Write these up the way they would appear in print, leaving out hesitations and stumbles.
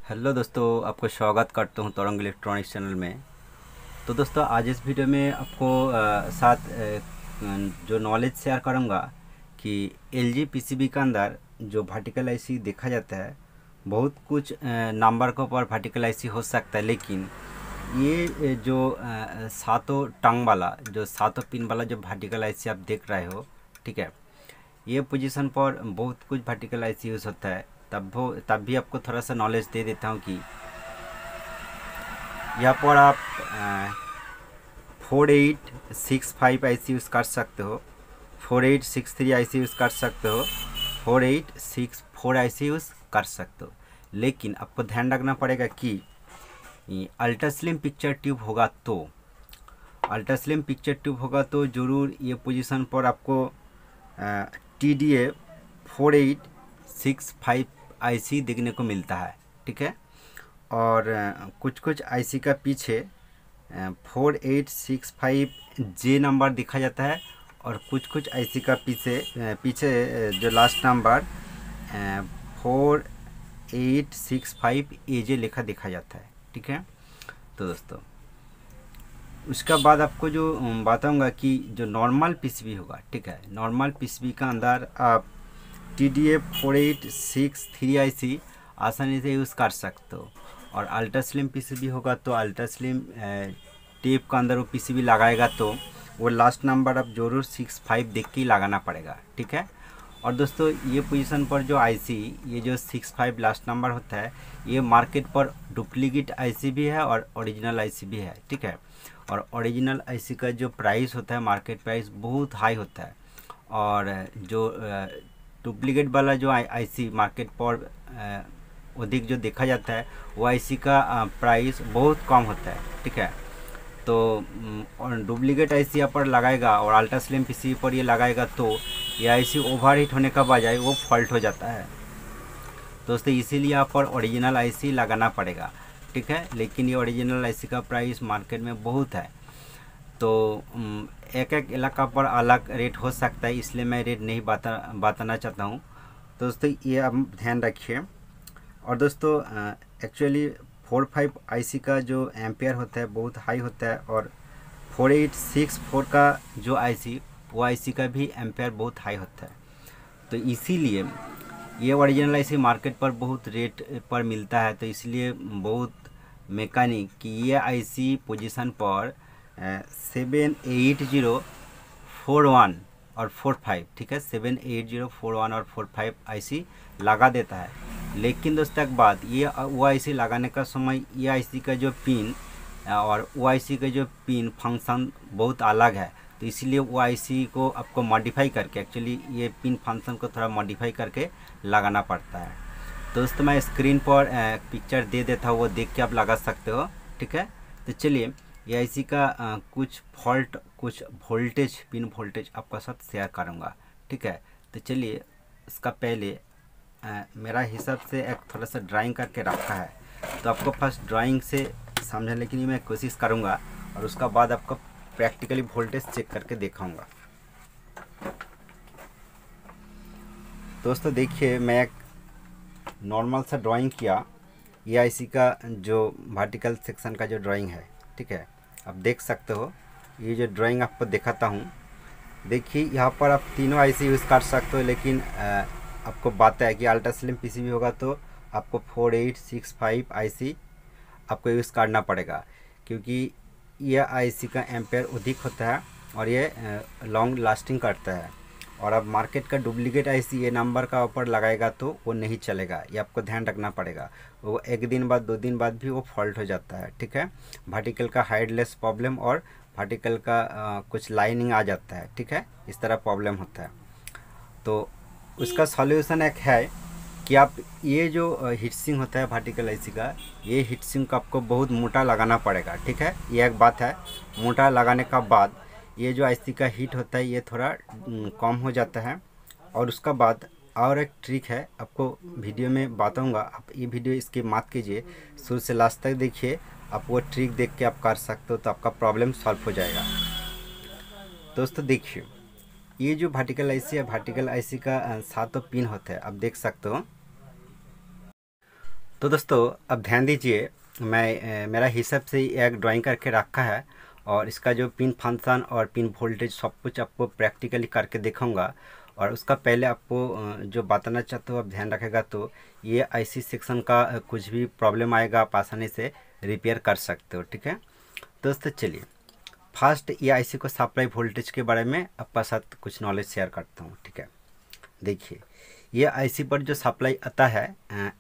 Hello दोस्तों, आपको स्वागत करता हूं तरंग इलेक्ट्रॉनिक्स चैनल में। तो दोस्तों, आज इस वीडियो में आपको साथ जो नॉलेज शेयर करूंगा कि एलजी पीसीबी के अंदर जो वर्टिकल आईसी देखा जाता है, बहुत कुछ नंबर के ऊपर वर्टिकल आईसी हो सकता है, लेकिन ये जो सातों टंग वाला, जो सातों पिन वाला जो वर्टिकल आईसी आप देख रहे हो, ठीक है, ये पोजीशन पर बहुत कुछ वर्टिकल आईसी यूज़ होता है। तब भी आपको थोड़ा सा नॉलेज दे देता हूँ कि यहाँ पर आप 4865 आईसी यूज़ कर सकते हो, 4863 आईसी यूज़ कर सकते हो, 4864 आईसी यूज़ कर सकते हो। लेकिन आपको ध्यान रखना पड़ेगा कि अल्ट्रा स्लिम पिक्चर ट्यूब होगा तो ज़रूर ये पोजीशन पर आपको TDA 4865 आईसी देखने को मिलता है, ठीक है। और कुछ कुछ आईसी का पीछे 4865J नंबर दिखा जाता है, और कुछ कुछ आईसी का पीछे जो लास्ट नंबर 4865AJ लिखा दिखा जाता है, ठीक है। तो दोस्तों, उसका बाद आपको जो बताऊंगा कि जो नॉर्मल पीसीबी होगा, ठीक है, नॉर्मल पीसीबी का अंदर आप TDA 4863 आईसी आसानी से यूज़ कर सकते हो। और अल्ट्रा स्लिम पीसीबी होगा तो अल्ट्रा स्लिम टेप का अंदर वो पीसीबी लगाएगा तो वो लास्ट नंबर आप जरूर 65 देख के ही लगाना पड़ेगा, ठीक है। और दोस्तों, ये पोजीशन पर जो आईसी, ये जो 65 लास्ट नंबर होता है, ये मार्केट पर डुप्लीकेट आईसी भी है और ओरिजिनल आईसी भी है, ठीक है। और ओरिजिनल आईसी का जो प्राइस होता है, मार्केट प्राइस बहुत हाई होता है, और जो डुप्लीकेट वाला जो आईसी मार्केट पर अधिक जो देखा जाता है, वो आईसी का प्राइस बहुत कम होता है, ठीक है। तो डुप्लीकेट आईसी यहाँ पर लगाएगा और अल्ट्रा स्लिम पीसी पर ये लगाएगा तो ये आईसी ओवरहीट होने का बजाय वो फॉल्ट हो जाता है दोस्तों। इसीलिए यहाँ पर ओरिजिनल आईसी लगाना पड़ेगा, ठीक है। लेकिन ये ओरिजिनल आईसी का प्राइस मार्केट में बहुत है, तो एक एक इलाका पर अलग रेट हो सकता है, इसलिए मैं रेट नहीं बताना चाहता हूँ। तो दोस्तों, ये आप ध्यान रखिए। और दोस्तों, एक्चुअली 45 आईसी का जो एम्पेयर होता है बहुत हाई होता है, और 4864 का जो आईसी, वो आईसी का भी एम्पेयर बहुत हाई होता है। तो इसीलिए ये ओरिजिनल आईसी मार्केट पर बहुत रेट पर मिलता है, तो इसलिए बहुत मैकेनिक कि ये आईसी पोजीशन पर 78041 और 45, ठीक है, 78041 और 45 आईसी लगा देता है। लेकिन दोस्तों, एक बात, ये वो आईसी लगाने का समय ये आईसी का जो पिन और वो आईसी का जो पिन फंक्शन बहुत अलग है, तो इसीलिए वो आईसी को आपको मॉडिफाई करके, एक्चुअली ये पिन फंक्शन को थोड़ा मॉडिफाई करके लगाना पड़ता है। तो दोस्तों, मैं स्क्रीन पर पिक्चर दे देता हूँ, वो देख के आप लगा सकते हो, ठीक है। तो चलिए, ये आईसी का कुछ फॉल्ट, कुछ वोल्टेज, पिन वोल्टेज आपका साथ शेयर करूँगा, ठीक है। तो चलिए, इसका पहले मेरा हिसाब से एक थोड़ा सा ड्राइंग करके रखा है, तो आपको फर्स्ट ड्राइंग से समझने की मैं कोशिश करूँगा, और उसका बाद आपको प्रैक्टिकली वोल्टेज चेक करके दिखाऊंगा। दोस्तों देखिए, मैं एक नॉर्मल सा ड्राइंग किया, ये आईसी का जो वर्टिकल सेक्शन का जो ड्राइंग है, ठीक है, आप देख सकते हो। ये जो ड्राइंग आपको दिखाता हूँ, देखिए यहाँ पर आप तीनों आईसी यूज़ कर सकते हो, लेकिन आपको बात है कि अल्ट्रा स्लिम पीसीबी होगा तो आपको 4865 आईसी आपको यूज़ करना पड़ेगा, क्योंकि यह आईसी का एम्पेयर अधिक होता है और ये लॉन्ग लास्टिंग करता है। और अब मार्केट का डुप्लीकेट आईसी ये नंबर का ऊपर लगाएगा तो वो नहीं चलेगा, ये आपको ध्यान रखना पड़ेगा। वो एक दिन बाद, 2 दिन बाद भी वो फॉल्ट हो जाता है, ठीक है। वर्टिकल का हाइडलेस प्रॉब्लम और वर्टिकल का कुछ लाइनिंग आ जाता है, ठीक है, इस तरह प्रॉब्लम होता है। तो उसका सॉल्यूशन एक है कि आप ये जो हीटसिंग होता है वर्टिकल आईसी का, ये हीटसिंग को आपको बहुत मोटा लगाना पड़ेगा, ठीक है। ये एक बात है। मोटा लगाने का बाद ये जो आईसी का हीट होता है ये थोड़ा कम हो जाता है। और उसका बाद और एक ट्रिक है, आपको वीडियो में बताऊंगा, आप ये वीडियो स्किप मत कीजिए, शुरू से लास्ट तक देखिए। आप वो ट्रिक देख के आप कर सकते हो, तो आपका प्रॉब्लम सॉल्व हो जाएगा। दोस्तों देखिए, ये जो वर्टिकल आईसी है, वर्टिकल आईसी का 7 पिन होता है, आप देख सकते हो। तो दोस्तों अब ध्यान दीजिए, मैं मेरा हिसाब से एक ड्राइंग करके रखा है और इसका जो पिन फंक्शन और पिन वोल्टेज सब कुछ आपको प्रैक्टिकली करके दिखाऊंगा। और उसका पहले आपको जो बताना चाहता हूँ आप ध्यान रखेगा, तो ये आईसी सेक्शन का कुछ भी प्रॉब्लम आएगा आप आसानी से रिपेयर कर सकते हो, ठीक है। दोस्तों चलिए फर्स्ट ये आईसी को सप्लाई वोल्टेज के बारे में आपका साथ कुछ नॉलेज शेयर करता हूँ, ठीक है। देखिए ये आईसी पर जो सप्लाई आता है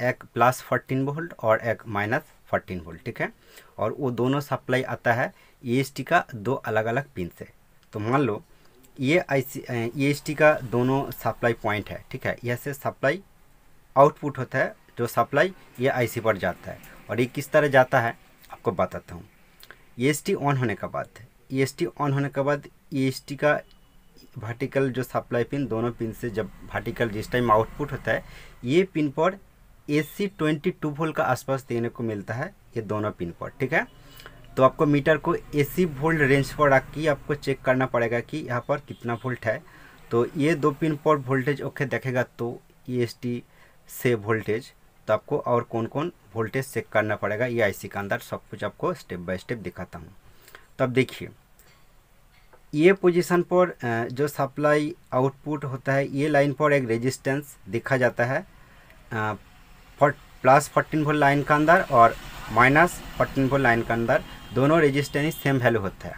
एक +14 वोल्ट और एक -14 वोल्ट, ठीक है। और वो दोनों सप्लाई आता है ईएसटी का दो अलग अलग पिन से। तो मान लो ये आईसी ईएसटी का दोनों सप्लाई पॉइंट है, ठीक है। यह से सप्लाई आउटपुट होता है, जो सप्लाई ये आईसी पर जाता है। और ये किस तरह जाता है आपको बताता हूँ। ईएसटी ऑन होने के बाद ईएसटी का वर्टिकल जो सप्लाई पिन दोनों पिन से जब वर्टिकल जिस टाइम आउटपुट होता है, ये पिन पर AC 22 वोल्ट का आसपास देने को मिलता है, ये दोनों पिन पर, ठीक है। तो आपको मीटर को AC वोल्ट रेंज पर रख के आपको चेक करना पड़ेगा कि यहाँ पर कितना वोल्ट है। तो ये दो पिन पर वोल्टेज ओके देखेगा तो EST से वोल्टेज, तो आपको और कौन कौन वोल्टेज चेक करना पड़ेगा ये आईसी के अंदर सब कुछ आपको स्टेप बाय स्टेप दिखाता हूँ। तो अब देखिए ये पोजीशन पर जो सप्लाई आउटपुट होता है, ये लाइन पर एक रेजिस्टेंस दिखा जाता है +14 वोल्ट लाइन के अंदर और -14 वोल्ट लाइन के अंदर, दोनों रेजिस्टेंस सेम वैल्यू होता है।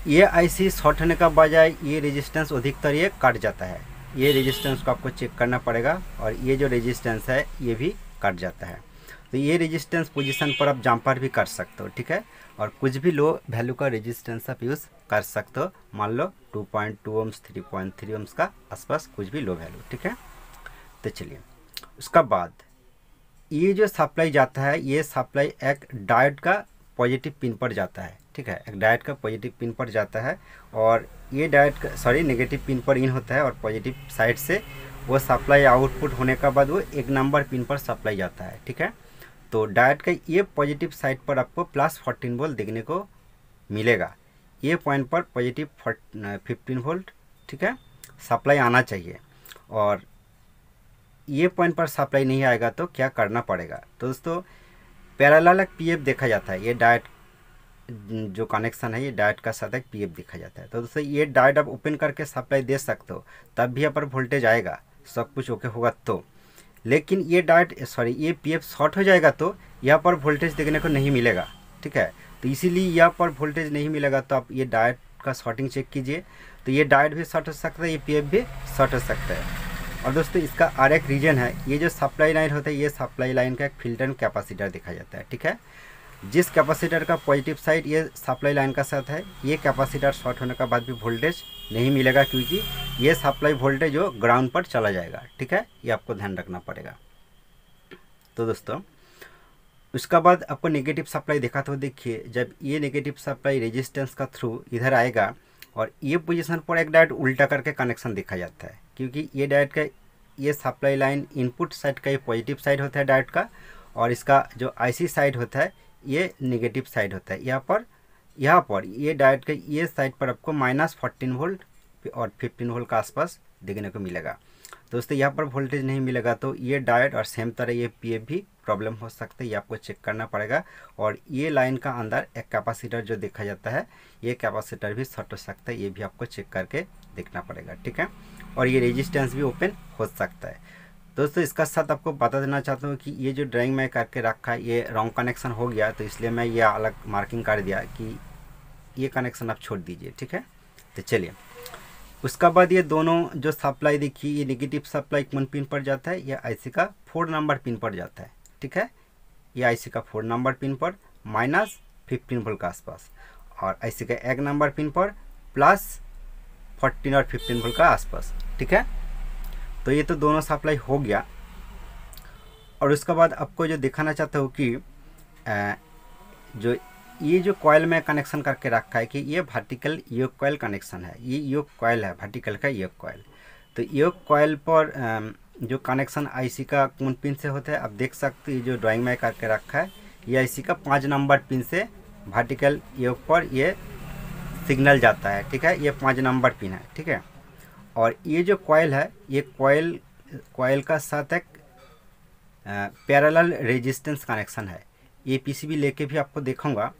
ये आईसी शॉर्ट होने का बजाय ये रेजिस्टेंस अधिकतर ये कट जाता है, ये रेजिस्टेंस को आपको चेक करना पड़ेगा। और ये जो रेजिस्टेंस है ये भी कट जाता है। तो ये रेजिस्टेंस पोजीशन पर आप जंपर भी कर सकते हो, ठीक है। और कुछ भी लो वैल्यू का रेजिस्टेंस आप यूज़ कर सकते हो, मान लो 2.2 ओम्स 3.3 ओम्स का आसपास कुछ भी लो वैल्यू, ठीक है। तो चलिए उसका बाद ये जो सप्लाई जाता है, ये सप्लाई एक डायोड का पॉजिटिव पिन पर जाता है, ठीक है। एक डायोड का पॉजिटिव पिन पर जाता है और ये डायोड का नेगेटिव पिन पर इन होता है और पॉजिटिव साइड से वो सप्लाई आउटपुट होने के बाद वो 1 नंबर पिन पर सप्लाई जाता है, ठीक है। तो डायोड का ये पॉजिटिव साइड पर आपको +14 वोल्ट देखने को मिलेगा। ये पॉइंट पर पॉजिटिव 15 वोल्ट, ठीक है, सप्लाई आना चाहिए। और ये पॉइंट पर सप्लाई नहीं आएगा तो क्या करना पड़ेगा। तो दोस्तों पैरेलल एक पीएफ देखा जाता है, ये डायोड जो कनेक्शन है ये डायोड का साथ एक पीएफ देखा जाता है। तो दोस्तों ये डायोड आप ओपन करके सप्लाई दे सकते हो, तब भी यहाँ पर वोल्टेज आएगा, सब कुछ ओके होगा तो। लेकिन ये डायोड ये पीएफ शॉर्ट हो जाएगा तो यहाँ पर वोल्टेज देखने को नहीं मिलेगा, ठीक है। तो इसीलिए यहाँ पर वोल्टेज नहीं मिलेगा, तो आप ये डायोड का शॉर्टिंग चेक कीजिए। तो ये डायोड भी शॉर्ट हो सकता है, ये पीएफ भी शॉर्ट हो सकता है। और दोस्तों इसका और एक रीजन है, ये जो सप्लाई लाइन होता है ये सप्लाई लाइन का एक फिल्टर कैपेसिटर देखा जाता है, ठीक है। जिस कैपेसिटर का पॉजिटिव साइड ये सप्लाई लाइन का साथ है, ये कैपेसिटर शॉर्ट होने के बाद भी वोल्टेज नहीं मिलेगा, क्योंकि ये सप्लाई वोल्टेज जो ग्राउंड पर चला जाएगा, ठीक है। ये आपको ध्यान रखना पड़ेगा। तो दोस्तों उसका बाद आपको नेगेटिव सप्लाई देखा, तो देखिए जब ये नेगेटिव सप्लाई रेजिस्टेंस का थ्रू इधर आएगा और ये पोजीशन पर एक डायोड उल्टा करके कनेक्शन देखा जाता है, क्योंकि ये डायोड का ये सप्लाई लाइन इनपुट साइड का ये पॉजिटिव साइड होता है डायोड का, और इसका जो आईसी साइड होता है ये नेगेटिव साइड होता है। यहाँ पर ये डायोड का ये साइड पर आपको -14 वोल्ट और 15 वोल्ट का आसपास देखने को मिलेगा। दोस्तों यहाँ पर वोल्टेज नहीं मिलेगा तो ये डायोड और सेम तरह ये पीएफ भी प्रॉब्लम हो सकता है, ये आपको चेक करना पड़ेगा। और ये लाइन का अंदर एक कैपेसिटर जो देखा जाता है, ये कैपेसिटर भी शॉर्ट हो सकता है, ये भी आपको चेक करके देखना पड़ेगा, ठीक है। और ये रेजिस्टेंस भी ओपन हो सकता है। दोस्तों इसका साथ आपको बता देना चाहता हूँ कि ये जो ड्राइंग मैं करके रखा है ये रॉन्ग कनेक्शन हो गया, तो इसलिए मैं ये अलग मार्किंग कर दिया कि ये कनेक्शन आप छोड़ दीजिए, ठीक है। तो चलिए उसका बाद ये दोनों जो सप्लाई देखिए, ये नेगेटिव सप्लाई कौन पिन पर जाता है, ये आईसी का 4 नंबर पिन पर जाता है, ठीक है। ये आईसी का 4 नंबर पिन पर -15 वोल्ट के आसपास, और आईसी का 1 नंबर पिन पर +14 और 15 वोल्ट का आसपास, ठीक है। तो ये तो दोनों सप्लाई हो गया। और उसके बाद आपको जो दिखाना चाहता हूँ कि ये जो कॉयल में कनेक्शन करके रखा है कि ये वर्टिकल योक कॉयल कनेक्शन है, ये योक कॉयल है वर्टिकल का योक कॉयल। तो योक कॉयल पर जो कनेक्शन आईसी का कौन पिन से होता है आप देख सकते हैं, जो ड्राइंग में करके रखा है ये आईसी का 5 नंबर पिन से वर्टिकल योक पर ये सिग्नल जाता है, ठीक है। ये 5 नंबर पिन है, ठीक है। और ये जो कॉयल है ये कॉयल का साथ एक पैरेलल रेजिस्टेंस कनेक्शन है। ये पीसीबी लेके भी आपको दिखाऊंगा।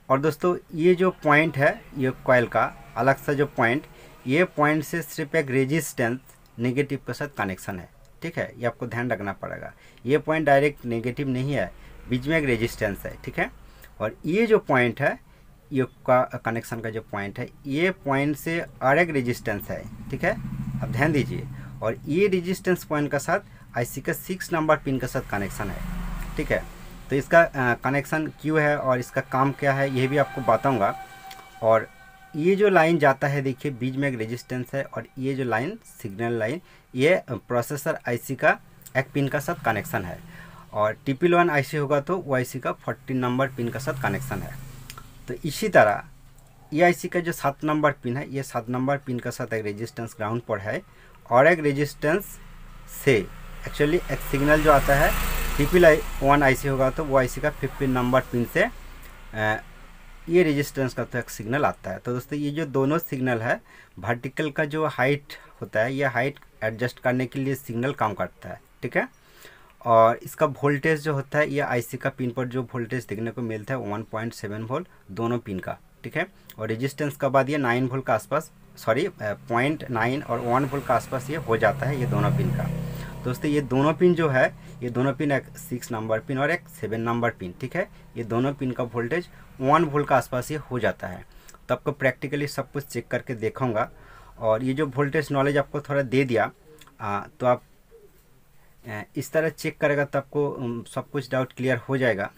और दोस्तों ये जो पॉइंट है ये कॉइल का अलग सा जो पॉइंट, ये पॉइंट से सिर्फ एक रेजिस्टेंस नेगेटिव के साथ कनेक्शन है, ठीक है। ये आपको ध्यान रखना पड़ेगा। ये पॉइंट डायरेक्ट नेगेटिव नहीं है, बीच में एक रेजिस्टेंस है, ठीक है। और ये जो पॉइंट है ये का कनेक्शन का जो पॉइंट है, ये पॉइंट से और एक रेजिस्टेंस है, ठीक है। अब ध्यान दीजिए। और ये रेजिस्टेंस पॉइंट का साथ आईसी का 6 नंबर पिन के साथ कनेक्शन है, ठीक है। तो इसका कनेक्शन क्यों है और इसका काम क्या है ये भी आपको बताऊंगा। और ये जो लाइन जाता है देखिए बीच में एक रेजिस्टेंस है, और ये जो लाइन सिग्नल लाइन ये प्रोसेसर आईसी का एक पिन का साथ कनेक्शन है। और TPL1 आईसी होगा तो वो आईसी का 14 नंबर पिन का साथ कनेक्शन है। तो इसी तरह ये आईसी का जो 7 नंबर पिन है, ये 7 नंबर पिन का साथ एक रेजिस्टेंस ग्राउंड पर है, और एक रेजिस्टेंस से एक्चुअली एक सिग्नल जो आता है TPL1 आईसी होगा तो वो आईसी का 15 नंबर पिन से ये रेजिस्टेंस का तो एक सिग्नल आता है। तो दोस्तों ये जो दोनों सिग्नल है, वर्टिकल का जो हाइट होता है, ये हाइट एडजस्ट करने के लिए सिग्नल काम करता है, ठीक है। और इसका वोल्टेज जो होता है, ये आईसी का पिन पर जो वोल्टेज देखने को मिलता है 1.7 वोल्ट दोनों पिन का, ठीक है। और रेजिस्टेंस का बाद ये 9 वोल्ट का आसपास, सॉरी 0.9 और 1 वोल्ट का आसपास ये हो जाता है ये दोनों पिन का। दोस्तों ये दोनों पिन जो है, ये दोनों पिन एक 6 नंबर पिन और एक 7 नंबर पिन, ठीक है। ये दोनों पिन का वोल्टेज 1 वोल्ट का आसपास ये हो जाता है। तो आपको प्रैक्टिकली सब कुछ चेक करके देखूँगा। और ये जो वोल्टेज नॉलेज आपको थोड़ा दे दिया, तो आप इस तरह चेक करेगा तो आपको सब कुछ डाउट क्लियर हो जाएगा।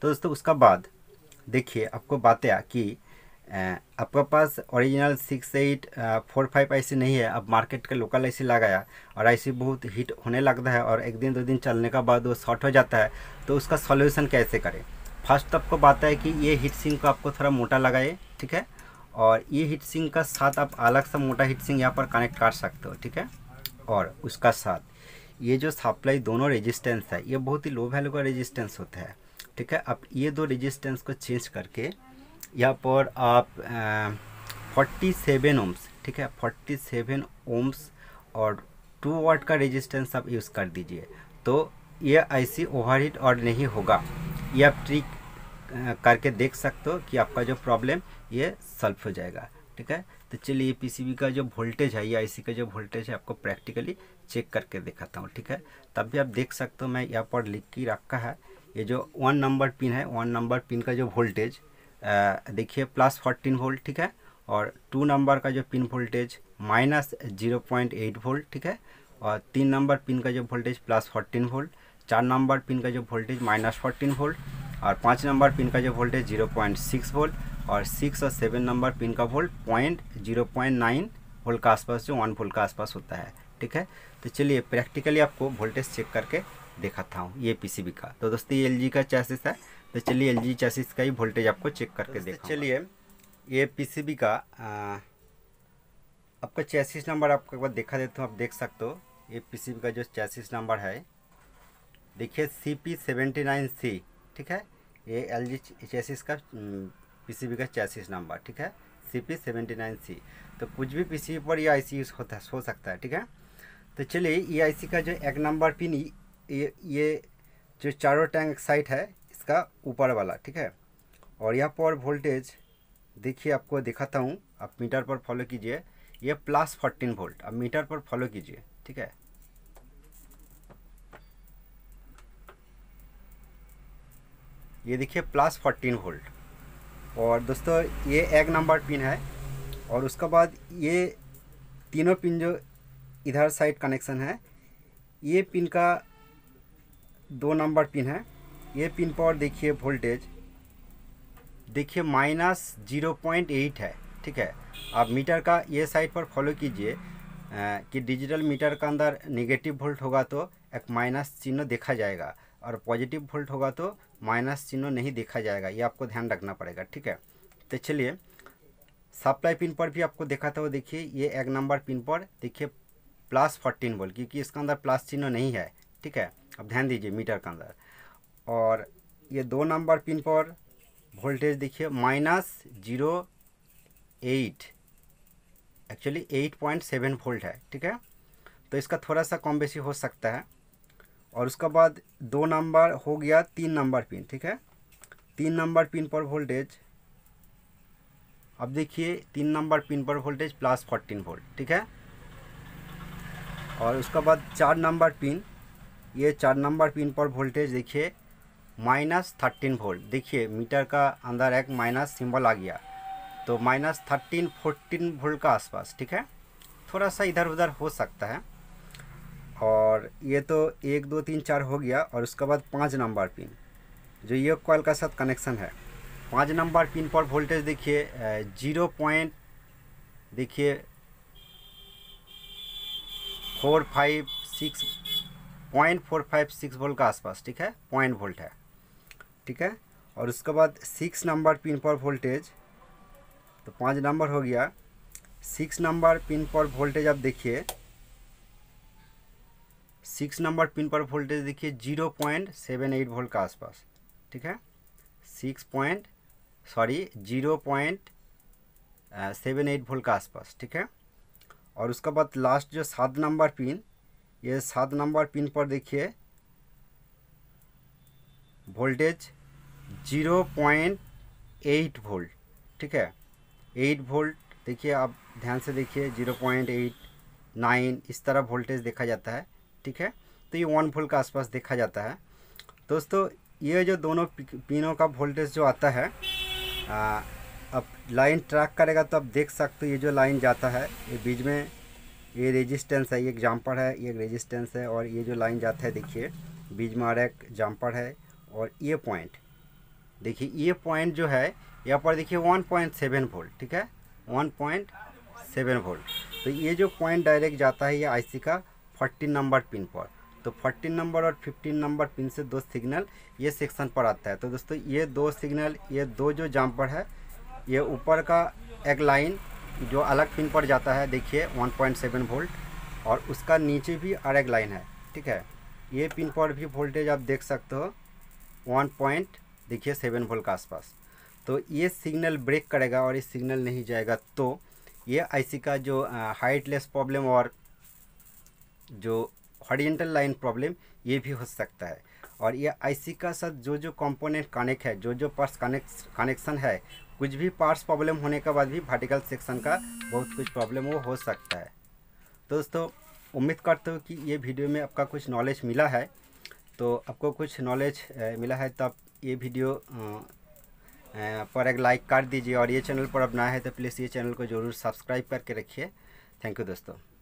तो दोस्तों उसका बाद देखिए आपको बताया कि आपके पास ओरिजिनल 6845 आईसी नहीं है, अब मार्केट का लोकल आईसी लगाया और आईसी बहुत हीट होने लगता है और एक दिन दो दिन चलने का बाद वो शॉर्ट हो जाता है। तो उसका सॉल्यूशन कैसे करें? फर्स्ट आपको बात है कि ये हीट सिंक को आपको थोड़ा मोटा लगाए, ठीक है। और ये हीट सिंक का साथ आप अलग सा मोटा हीट सिंक यहाँ पर कनेक्ट कर सकते हो, ठीक है। और उसका साथ ये जो सप्लाई दोनों रेजिस्टेंस है, ये बहुत ही लो वैल्यू का रेजिस्टेंस होता है, ठीक है। अब ये दो रेजिस्टेंस को चेंज करके यहाँ पर आप 47 ओम्स, ठीक है, 47 ओम्स और 2 वाट का रेजिस्टेंस आप यूज़ कर दीजिए, तो ये आईसी ओवरहीट और नहीं होगा। ये आप ट्रिक करके देख सकते हो कि आपका जो प्रॉब्लम ये सॉल्व हो जाएगा, ठीक है। तो चलिए पीसीबी का जो वोल्टेज है, ये आईसी का जो वोल्टेज है आपको प्रैक्टिकली चेक करके दिखाता हूँ, ठीक है। तब भी आप देख सकते हो, मैं यहाँ पर लिख के रखा है। ये जो 1 नंबर पिन है, 1 नंबर पिन का जो वोल्टेज देखिए +14 वोल्ट, ठीक है। और 2 नंबर का जो पिन वोल्टेज -0.8 वोल्ट, ठीक है। और 3 नंबर पिन का जो वोल्टेज +14 वोल्ट, 4 नंबर पिन का जो वोल्टेज -14 वोल्ट, और 5 नंबर पिन का जो वोल्टेज 0.6 वोल्ट, और 6 और 7 नंबर पिन का वोल्ट 0.9 वोल्ट का आसपास, जो 1 वोल्ट का आसपास होता है, ठीक है। तो चलिए प्रैक्टिकली आपको वोल्टेज चेक करके दिखाता हूँ ये पीसीबी का। तो दोस्तों ये एलजी का चैसिस है, तो चलिए एलजी चैसिस का ही वोल्टेज आपको चेक करके देखो। चलिए ये पीसीबी का आपका चैसिस नंबर आपको एक बार दिखा देता हूँ। आप देख सकते हो ये पीसीबी का जो चैसिस नंबर है, देखिए CP79C, ठीक है। ये एलजी चैसिस का पीसीबी का चैसिस नंबर, ठीक है, CP79C। तो कुछ भी पीसीबी पर ये आईसी यूज हो सकता है, ठीक है। तो चलिए ये आईसी का जो 1 नंबर पिन, ये जो चारों टैंक साइट है इसका ऊपर वाला, ठीक है। और यहाँ पर वोल्टेज देखिए आपको दिखाता हूँ, आप मीटर पर फॉलो कीजिए। ये +14 वोल्ट, अब मीटर पर फॉलो कीजिए, ठीक है। ये देखिए +14 वोल्ट। और दोस्तों ये 1 नंबर पिन है, और उसके बाद ये तीनों पिन जो इधर साइड कनेक्शन है, ये पिन का 2 नंबर पिन है। ये पिन पर देखिए वोल्टेज देखिए -0.8 है, ठीक है। आप मीटर का ये साइड पर फॉलो कीजिए कि डिजिटल मीटर का अंदर नेगेटिव वोल्ट होगा तो एक माइनस चिन्ह देखा जाएगा, और पॉजिटिव वोल्ट होगा तो माइनस चिन्ह नहीं देखा जाएगा। ये आपको ध्यान रखना पड़ेगा, ठीक है। तो चलिए सप्लाई पिन पर भी आपको दिखाता हूँ। देखिए ये 1 नंबर पिन पर देखिए +14 वोल्ट, क्योंकि इसका अंदर प्लस चिन्ह नहीं है, ठीक है। अब ध्यान दीजिए मीटर के अंदर। और ये 2 नंबर पिन पर वोल्टेज देखिए -0.8, एक्चुअली 8.7 वोल्ट है, ठीक है। तो इसका थोड़ा सा कम बेसी हो सकता है। और उसका बाद 2 नंबर हो गया 3 नंबर पिन, ठीक है। 3 नंबर पिन पर वोल्टेज, अब देखिए 3 नंबर पिन पर वोल्टेज प्लस 14 वोल्ट, ठीक है। और उसका बाद 4 नंबर पिन, ये 4 नंबर पिन पर वोल्टेज देखिए -13 वोल्ट। देखिए मीटर का अंदर एक माइनस सिंबल आ गया, तो -13 14 वोल्ट का आसपास, ठीक है। थोड़ा सा इधर उधर हो सकता है। और ये तो 1 2 3 4 हो गया। और उसके बाद 5 नंबर पिन, जो ये कॉइल का साथ कनेक्शन है, 5 नंबर पिन पर वोल्टेज देखिए 0.456 वोल्ट का आसपास, ठीक है, 0 वोल्ट है, ठीक है। और उसके बाद 6 नंबर पिन पर वोल्टेज, तो 5 नंबर हो गया। 6 नंबर पिन पर वोल्टेज आप देखिए, 6 नंबर पिन पर वोल्टेज देखिए 0.78 वोल्ट का आसपास, ठीक है। 0.78 वोल्ट का आसपास, ठीक है। और उसके बाद लास्ट जो 7 नंबर पिन, ये 7 नंबर पिन पर देखिए वोल्टेज 0.8 वोल्ट, ठीक है। 8 वोल्ट देखिए, आप ध्यान से देखिए 0.8 9 इस तरह वोल्टेज देखा जाता है, ठीक है। तो ये 1 वोल्ट का आसपास देखा जाता है। दोस्तों ये जो दोनों पिनों का वोल्टेज जो आता है, अब लाइन ट्रैक करेगा तो आप देख सकते हो, ये जो लाइन जाता है ये बीच में ये रेजिस्टेंस है, ये एक जम्पर है, ये एक रेजिस्टेंस है। और ये जो लाइन जाता है देखिए बीच में और एक जम्पर है। और ये पॉइंट देखिए, ये पॉइंट जो है यहाँ पर देखिए 1.7 वोल्ट, ठीक है, 1.7 वोल्ट। तो ये जो पॉइंट डायरेक्ट जाता है ये आईसी का 14 नंबर पिन पर। तो 14 नंबर और 15 नंबर पिन से 2 सिग्नल ये सेक्शन पर आता है। तो दोस्तों ये 2 सिग्नल, ये 2 जो जम्पर है, ये ऊपर का एक लाइन जो अलग पिन पर जाता है देखिए 1.7 वोल्ट, और उसका नीचे भी और एक लाइन है, ठीक है। ये पिन पर भी वोल्टेज आप देख सकते हो 1.7 वोल्ट के आसपास। तो ये सिग्नल ब्रेक करेगा और ये सिग्नल नहीं जाएगा, तो ये आईसी का जो हाइट लेस प्रॉब्लम और जो हॉरिजॉन्टल लाइन प्रॉब्लम ये भी हो सकता है। और ये आईसी का साथ जो जो कंपोनेंट कनेक्ट है, जो जो पार्ट्स कनेक्शन है, कुछ भी पार्ट्स प्रॉब्लम होने के बाद भी वर्टिकल सेक्शन का बहुत कुछ प्रॉब्लम वो हो सकता है। तो दोस्तों उम्मीद करते हो कि ये वीडियो में आपका कुछ नॉलेज मिला है। तो आपको कुछ नॉलेज मिला है तो आप ये वीडियो पर एक लाइक कर दीजिए। और ये चैनल पर अब नया है तो प्लीज़ ये चैनल को ज़रूर सब्सक्राइब करके रखिए। थैंक यू दोस्तों।